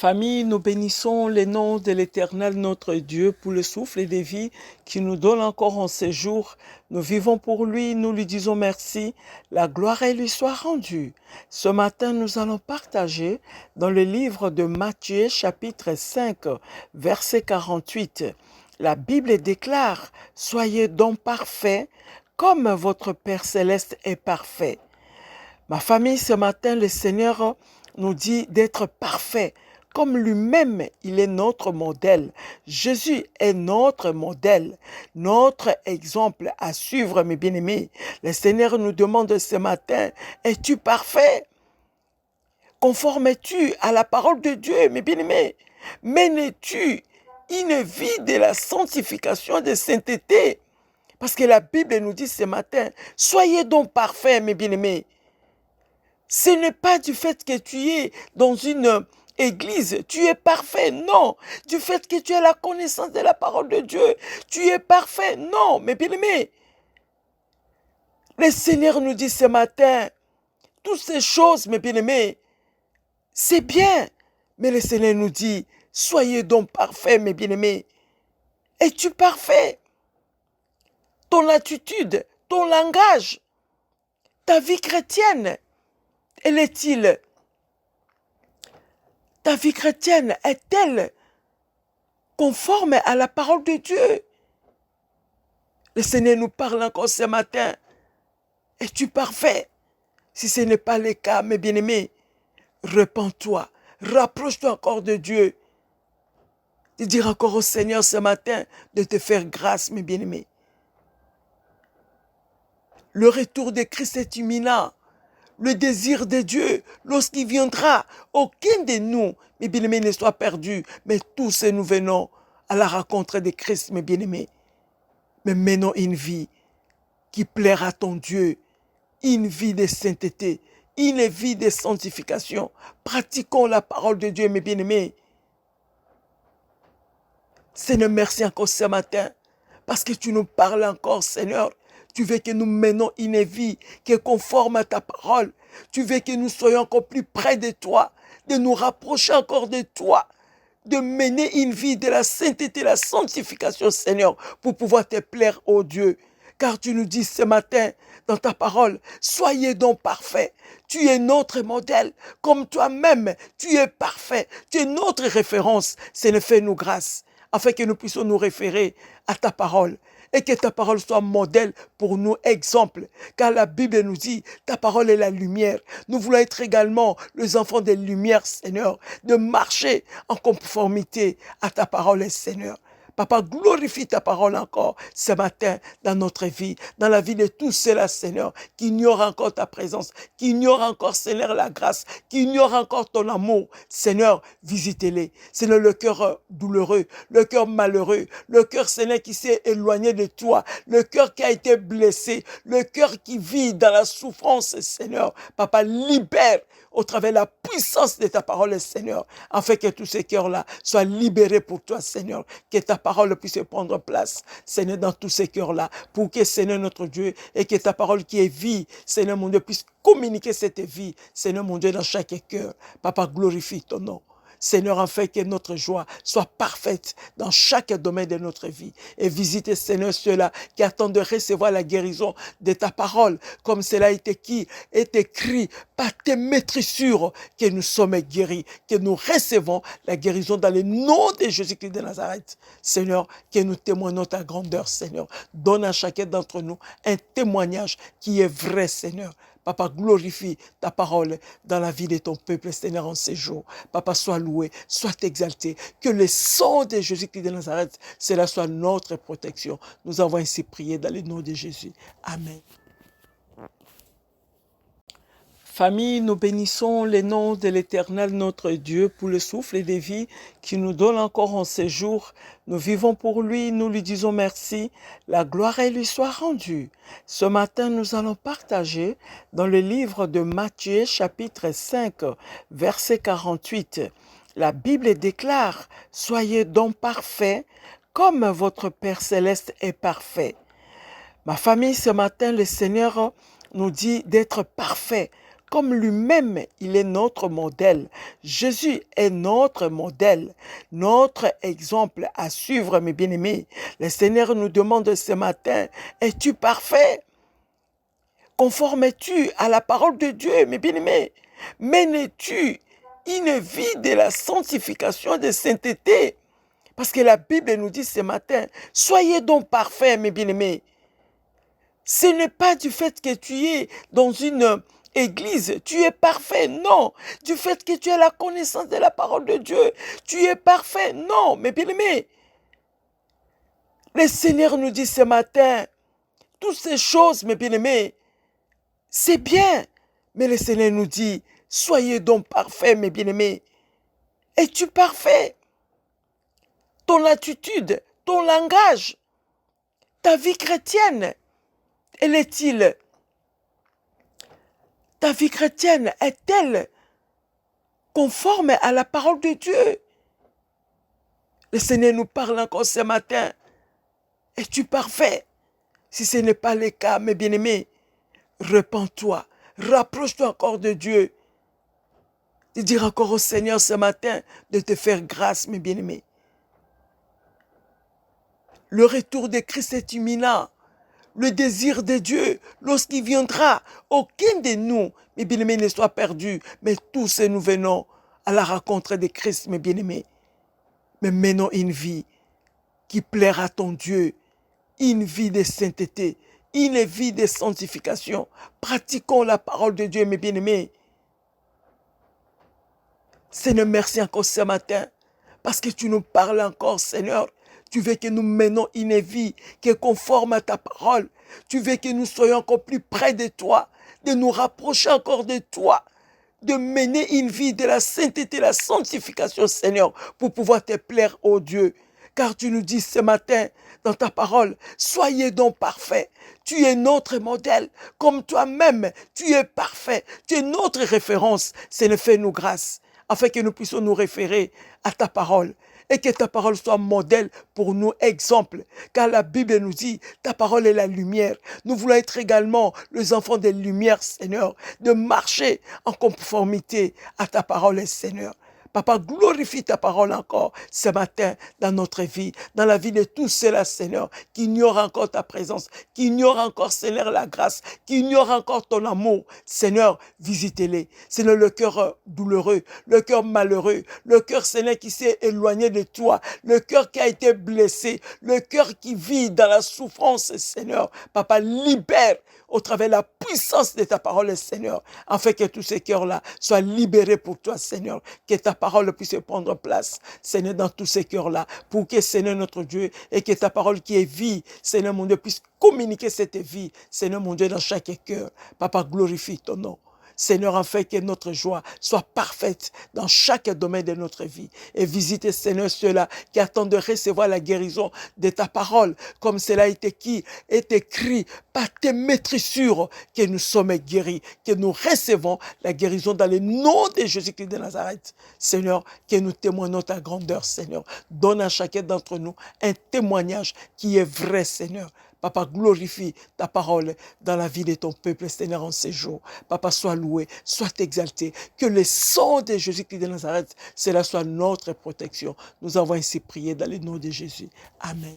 Famille, nous bénissons les noms de l'Éternel notre Dieu pour le souffle et des vies qui nous donne encore en ces jours. Nous vivons pour lui, nous lui disons merci. La gloire lui soit rendue. Ce matin, nous allons partager dans le livre de Matthieu, chapitre 5, verset 48. La Bible déclare, « Soyez donc parfaits, comme votre Père céleste est parfait. » Ma famille, ce matin, le Seigneur nous dit d'être parfait. Comme lui-même, il est notre modèle. Jésus est notre modèle, notre exemple à suivre, mes bien-aimés. Le Seigneur nous demande ce matin, es-tu parfait? Conformes-tu à la parole de Dieu, mes bien-aimés? Mènes-tu une vie de la sanctification, de sainteté? Parce que la Bible nous dit ce matin, soyez donc parfaits, mes bien-aimés. Ce n'est pas du fait que tu es dans une église, tu es parfait, non. Du fait que tu as la connaissance de la parole de Dieu, tu es parfait, non. Mais bien aimé, le Seigneur nous dit ce matin, toutes ces choses, mes bien-aimés, c'est bien. Mais le Seigneur nous dit, soyez donc parfaits, mes bien-aimés. Es-tu parfait? Ton attitude, ton langage, ta vie chrétienne, elle est-il? Ta vie chrétienne est-elle conforme à la parole de Dieu? Le Seigneur nous parle encore ce matin. Es-tu parfait? Si ce n'est pas le cas, mes bien-aimés, repens-toi, rapproche-toi encore de Dieu. De dire encore au Seigneur ce matin de te faire grâce, mes bien-aimés. Le retour de Christ est imminent. Le désir de Dieu, lorsqu'il viendra, aucun de nous, mes bien-aimés, ne soit perdu, mais tous nous venons à la rencontre de Christ, mes bien-aimés. Mais menons une vie qui plaira à ton Dieu, une vie de sainteté, une vie de sanctification. Pratiquons la parole de Dieu, mes bien-aimés. Seigneur, merci encore ce matin, parce que tu nous parles encore, Seigneur. Tu veux que nous menons une vie qui est conforme à ta parole. Tu veux que nous soyons encore plus près de toi, de nous rapprocher encore de toi, de mener une vie de la sainteté, la sanctification, Seigneur, pour pouvoir te plaire, ô Dieu. Car tu nous dis ce matin dans ta parole, soyez donc parfaits. Tu es notre modèle, comme toi-même, tu es parfait. Tu es notre référence. Seigneur, fais-nous grâce, afin que nous puissions nous référer à ta parole. Et que ta parole soit modèle pour nous, exemple. Car la Bible nous dit, ta parole est la lumière. Nous voulons être également les enfants des lumières, Seigneur, de marcher en conformité à ta parole, Seigneur. Papa, glorifie ta parole encore ce matin dans notre vie, dans la vie de tous ceux-là, Seigneur, qui ignorent encore ta présence, qui ignorent encore, Seigneur, la grâce, qui ignorent encore ton amour. Seigneur, visitez-les. Seigneur, le cœur douloureux, le cœur malheureux, le cœur, Seigneur, qui s'est éloigné de toi, le cœur qui a été blessé, le cœur qui vit dans la souffrance, Seigneur. Papa, libère au travers de la puissance de ta parole, Seigneur, afin que tous ces cœurs-là soient libérés pour toi, Seigneur, que ta parole puisse prendre place, Seigneur, dans tous ces cœurs-là, pour que, Seigneur, notre Dieu, et que ta parole qui est vie, Seigneur, mon Dieu, puisse communiquer cette vie, Seigneur, mon Dieu, dans chaque cœur. Papa, glorifie ton nom. Seigneur, afin que notre joie soit parfaite dans chaque domaine de notre vie. Et visite, Seigneur, ceux-là qui attendent de recevoir la guérison de ta parole, comme cela est écrit par tes maîtrissures, que nous sommes guéris, que nous recevons la guérison dans le nom de Jésus-Christ de Nazareth. Seigneur, que nous témoignons ta grandeur, Seigneur. Donne à chacun d'entre nous un témoignage qui est vrai, Seigneur. Papa, glorifie ta parole dans la vie de ton peuple, Seigneur, en ces jours. Papa, sois loué, sois exalté. Que le sang de Jésus-Christ de Nazareth, cela soit notre protection. Nous avons ainsi prié dans le nom de Jésus. Amen. Famille, nous bénissons les noms de l'Éternel notre Dieu pour le souffle et des vies qui nous donne encore en ces jours. Nous vivons pour lui, nous lui disons merci. La gloire lui soit rendue. Ce matin, nous allons partager dans le livre de Matthieu, chapitre 5, verset 48. La Bible déclare, « Soyez donc parfaits, comme votre Père céleste est parfait. » Ma famille, ce matin, le Seigneur nous dit d'être parfait, comme lui-même, il est notre modèle. Jésus est notre modèle, notre exemple à suivre, mes bien-aimés. Le Seigneur nous demande ce matin, es-tu parfait? Conforme es-tu à la parole de Dieu, mes bien-aimés? Mènes-tu une vie de la sanctification, de sainteté? Parce que la Bible nous dit ce matin, soyez donc parfaits, mes bien-aimés. Ce n'est pas du fait que tu es dans une église, tu es parfait, non. Du fait que tu as la connaissance de la parole de Dieu, tu es parfait, non. Mais bien aimé, le Seigneur nous dit ce matin, toutes ces choses, mes bien-aimés, c'est bien. Mais le Seigneur nous dit, soyez donc parfaits, mes bien-aimés. Es-tu parfait? Ton attitude, ton langage, ta vie chrétienne, elle est-il? Ta vie chrétienne est-elle conforme à la parole de Dieu? Le Seigneur nous parle encore ce matin. Es-tu parfait? Si ce n'est pas le cas, mes bien-aimés, repens-toi, rapproche-toi encore de Dieu. De dire encore au Seigneur ce matin de te faire grâce, mes bien-aimés. Le retour de Christ est imminent. Le désir de Dieu, lorsqu'il viendra, aucun de nous, mes bien-aimés, ne soit perdu, mais tous nous venons à la rencontre de Christ, mes bien-aimés. Mais menons une vie qui plaira à ton Dieu, une vie de sainteté, une vie de sanctification. Pratiquons la parole de Dieu, mes bien-aimés. Seigneur, merci encore ce matin, parce que tu nous parles encore, Seigneur. Tu veux que nous menions une vie qui est conforme à ta parole. Tu veux que nous soyons encore plus près de toi, de nous rapprocher encore de toi, de mener une vie de la sainteté, la sanctification, Seigneur, pour pouvoir te plaire, ô Dieu. Car tu nous dis ce matin dans ta parole, soyez donc parfaits. Tu es notre modèle, comme toi-même, tu es parfait. Tu es notre référence. Seigneur, fais-nous grâce, afin que nous puissions nous référer à ta parole. Et que ta parole soit modèle pour nous, exemple. Car la Bible nous dit, ta parole est la lumière. Nous voulons être également les enfants des lumières, Seigneur, de marcher en conformité à ta parole, Seigneur. Papa, glorifie ta parole encore ce matin dans notre vie, dans la vie de tous ceux-là, Seigneur, qui ignorent encore ta présence, qui ignorent encore, Seigneur, la grâce, qui ignorent encore ton amour. Seigneur, visitez-les. Seigneur, le cœur douloureux, le cœur malheureux, le cœur, Seigneur, qui s'est éloigné de toi, le cœur qui a été blessé, le cœur qui vit dans la souffrance, Seigneur. Papa, libère au travers de la puissance de ta parole, Seigneur, afin que tous ces cœurs-là soient libérés pour toi, Seigneur, que ta parole puisse prendre place, Seigneur, dans tous ces cœurs-là, pour que, Seigneur, notre Dieu, et que ta parole qui est vie, Seigneur, mon Dieu, puisse communiquer cette vie, Seigneur, mon Dieu, dans chaque cœur. Papa, glorifie ton nom. Seigneur, afin que notre joie soit parfaite dans chaque domaine de notre vie. Et visitez, Seigneur, ceux-là qui attendent de recevoir la guérison de ta parole, comme cela est écrit par tes maîtrissures, que nous sommes guéris, que nous recevons la guérison dans le nom de Jésus-Christ de Nazareth. Seigneur, que nous témoignons ta grandeur, Seigneur. Donne à chacun d'entre nous un témoignage qui est vrai, Seigneur. Papa, glorifie ta parole dans la vie de ton peuple, Seigneur, en ces jours. Papa, sois loué, sois exalté. Que le sang de Jésus-Christ de Nazareth, cela soit notre protection. Nous avons ainsi prié dans le nom de Jésus. Amen.